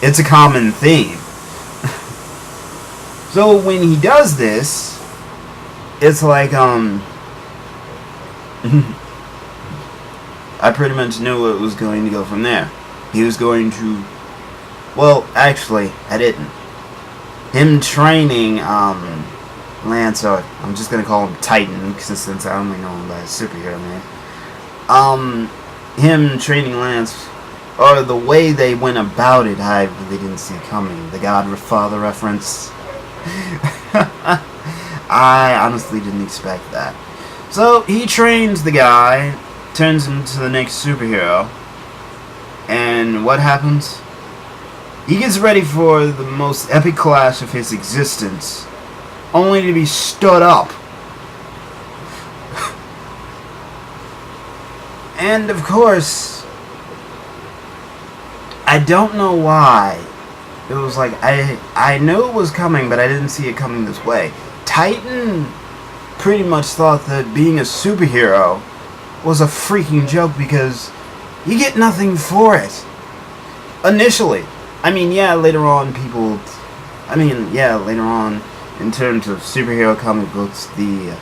It's a common theme. So when he does this, it's like, I pretty much knew it was going to go from there. He was going to... Well, actually, I didn't. Him training, Lance, or I'm just going to call him Titan, since I only know him by a superhero name. Him training Lance, or the way they went about it, I really didn't see coming. The Godfather reference. I honestly didn't expect that. So, he trains the guy, turns him to the next superhero, and what happens? He gets ready for the most epic clash of his existence, only to be stood up. And of course, I don't know why. It was like, I knew it was coming, but I didn't see it coming this way. Titan pretty much thought that being a superhero was a freaking joke because you get nothing for it. Initially. I mean, yeah, later on later on, in terms of superhero comic books, the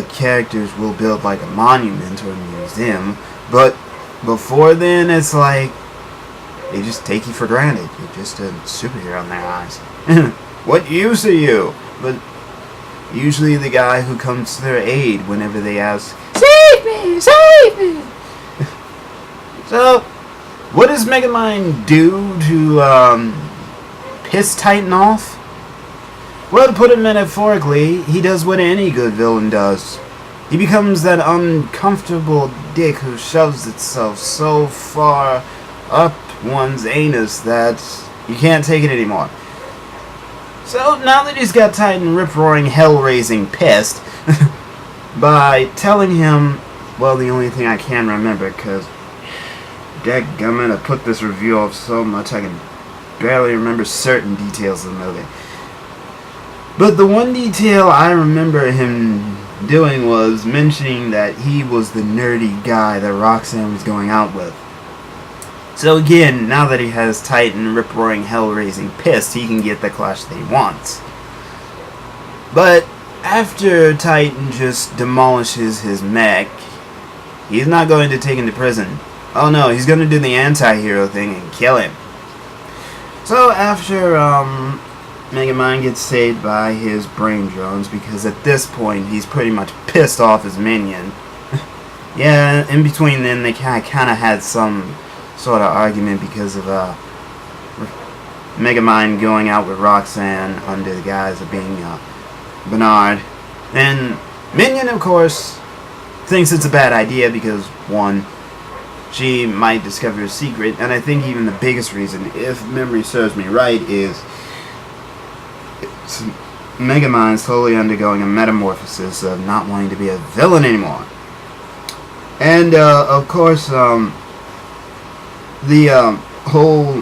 characters will build like a monument or a museum, but before then, it's like, they just take you for granted. You're just a superhero in their eyes. What use are you? But usually the guy who comes to their aid whenever they ask, "Save me! Save me!" So, what does Megamind do to piss Titan off? Well, to put it metaphorically, he does what any good villain does. He becomes that uncomfortable dick who shoves itself so far up one's anus that you can't take it anymore. So, now that he's got Titan rip-roaring, hell-raising pissed, by telling him, well, the only thing I can remember, because dadgummit, I put this review off so much I can barely remember certain details of the movie. But the one detail I remember him doing was mentioning that he was the nerdy guy that Roxanne was going out with. So again, now that he has Titan rip-roaring, hell-raising pissed, he can get the clash that he wants. But after Titan just demolishes his mech, he's not going to take him to prison. Oh no, he's going to do the anti-hero thing and kill him. So after Megamind gets saved by his brain drones, because at this point he's pretty much pissed off his minion. Yeah, in between then they kind of had some sort of argument because of Megamind going out with Roxanne under the guise of being Bernard. And Minion, of course, thinks it's a bad idea because, one, she might discover a secret, and I think even the biggest reason, if memory serves me right, is Megamind slowly undergoing a metamorphosis of not wanting to be a villain anymore. And, of course, the whole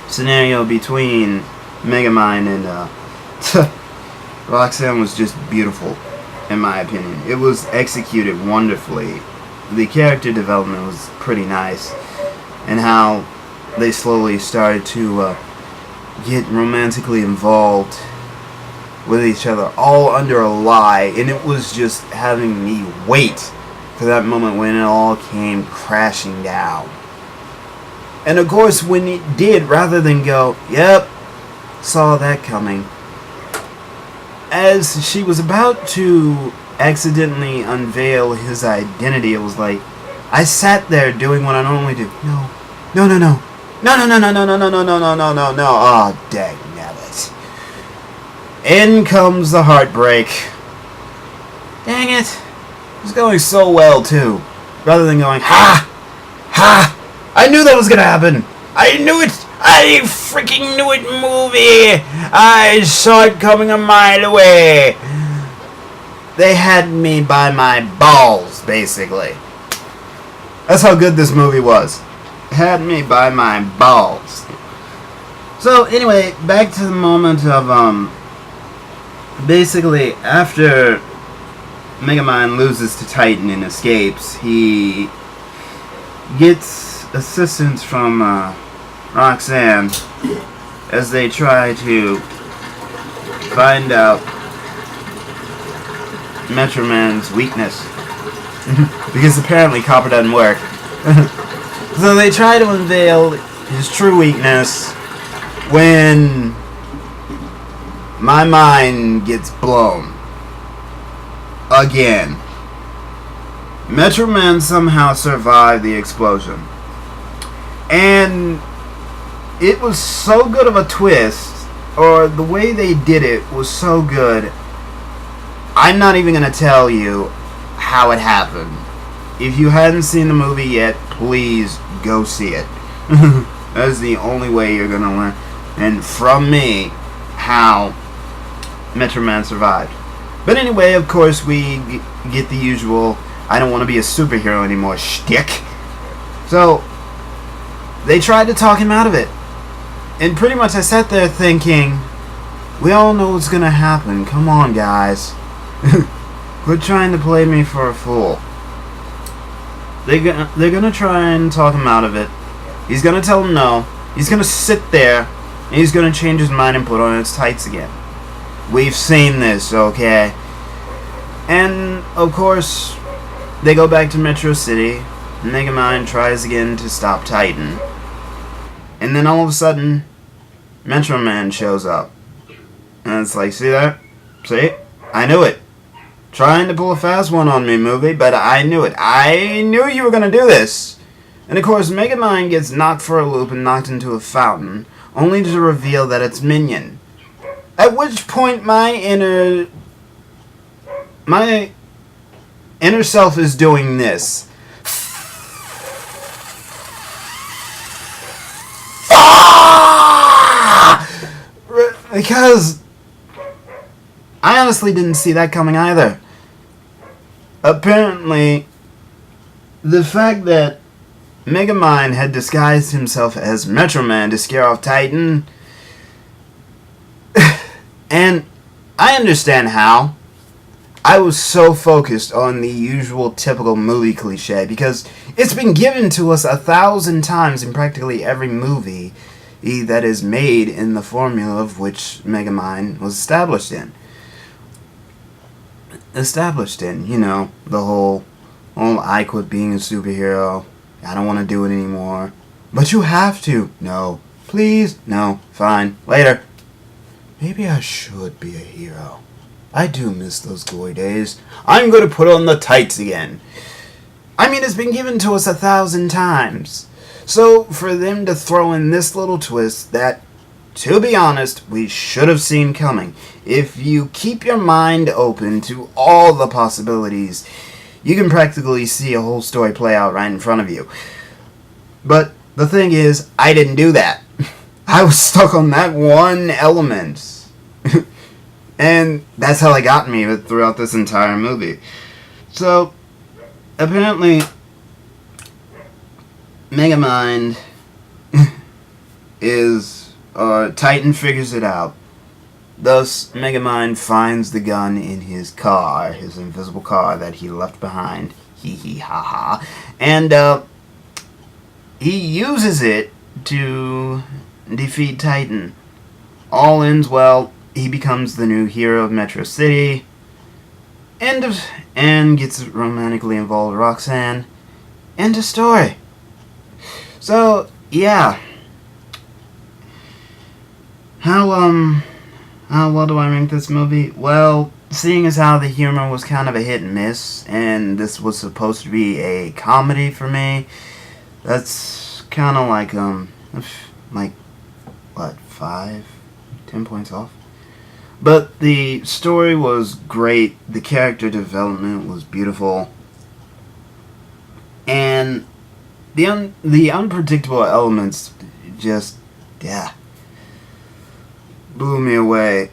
scenario between Megamind and Roxanne was just beautiful, in my opinion. It was executed wonderfully. The character development was pretty nice, and how they slowly started to get romantically involved with each other, all under a lie, and it was just having me wait for that moment when it all came crashing down. And of course, when it did, rather than go, "Yep, saw that coming," as she was about to accidentally unveil his identity, it was like, I sat there doing what I normally do. No. Oh, dang nabbit. In comes the heartbreak. Dang it. It was going so well, too. Rather than going, ha! Ha! I knew that was gonna happen! I knew it! I freaking knew it, movie! I saw it coming a mile away! They had me by my balls, basically. That's how good this movie was. Had me by my balls. So, anyway, back to the moment of, basically, after Megamind loses to Titan and escapes, he gets assistance from Roxanne as they try to find out Metro Man's weakness. Because apparently copper doesn't work. So they try to unveil his true weakness when my mind gets blown. Again. Metro Man somehow survived the explosion. And it was so good of a twist, or the way they did it was so good, I'm not even going to tell you how it happened. If you hadn't seen the movie yet, please go see it. That is the only way you're going to learn. And from me, how Metro Man survived. But anyway, of course, we get the usual, I don't want to be a superhero anymore shtick. So, they tried to talk him out of it. And pretty much I sat there thinking, we all know what's going to happen. Come on, guys. Quit trying to play me for a fool. They're going to try and talk him out of it. He's going to tell them no. He's going to sit there, and he's going to change his mind and put on his tights again. We've seen this, okay? And, of course, they go back to Metro City. Megamind tries again to stop Titan. And then all of a sudden, Metro Man shows up. And it's like, see that? See? I knew it. Trying to pull a fast one on me, movie, but I knew it. I knew you were going to do this. And of course, Megamind gets knocked for a loop and knocked into a fountain, only to reveal that it's Minion. At which point my inner self is doing this. Because I honestly didn't see that coming either. Apparently, the fact that Megamind had disguised himself as Metro Man to scare off Titan, and I understand how. I was so focused on the usual typical movie cliche because it's been given to us 1,000 times in practically every movie that is made in the formula of which Megamind was established in. You know, the whole I quit being a superhero, I don't want to do it anymore. But you have to. No. Please. No. Fine. Later. Maybe I should be a hero. I do miss those glory days. I'm going to put on the tights again. I mean, it's been given to us 1,000 times. So, for them to throw in this little twist that, to be honest, we should have seen coming. If you keep your mind open to all the possibilities, you can practically see a whole story play out right in front of you. But the thing is, I didn't do that. I was stuck on that one element. And that's how they got me throughout this entire movie. So, apparently, Megamind is, Titan figures it out. Thus, Megamind finds the gun in his car, his invisible car that he left behind. Hee hee ha ha. And, he uses it to defeat Titan. All ends well. He becomes the new hero of Metro City. And gets romantically involved with Roxanne. End of story. So, yeah. What do I rank this movie? Well, seeing as how the humor was kind of a hit and miss, and this was supposed to be a comedy for me, that's kind of like, 10 points off? But the story was great, the character development was beautiful, and the unpredictable elements just, blew me away.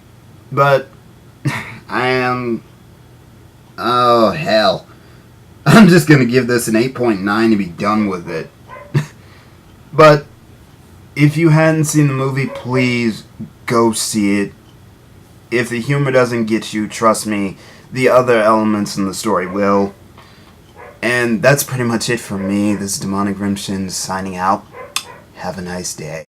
But oh hell, I'm just gonna give this an 8.9 to be done with it. But if you hadn't seen the movie, please go see it. If the humor doesn't get you, trust me, the other elements in the story will. And that's pretty much it for me. This is Demonic Rimshin signing out. Have a nice day.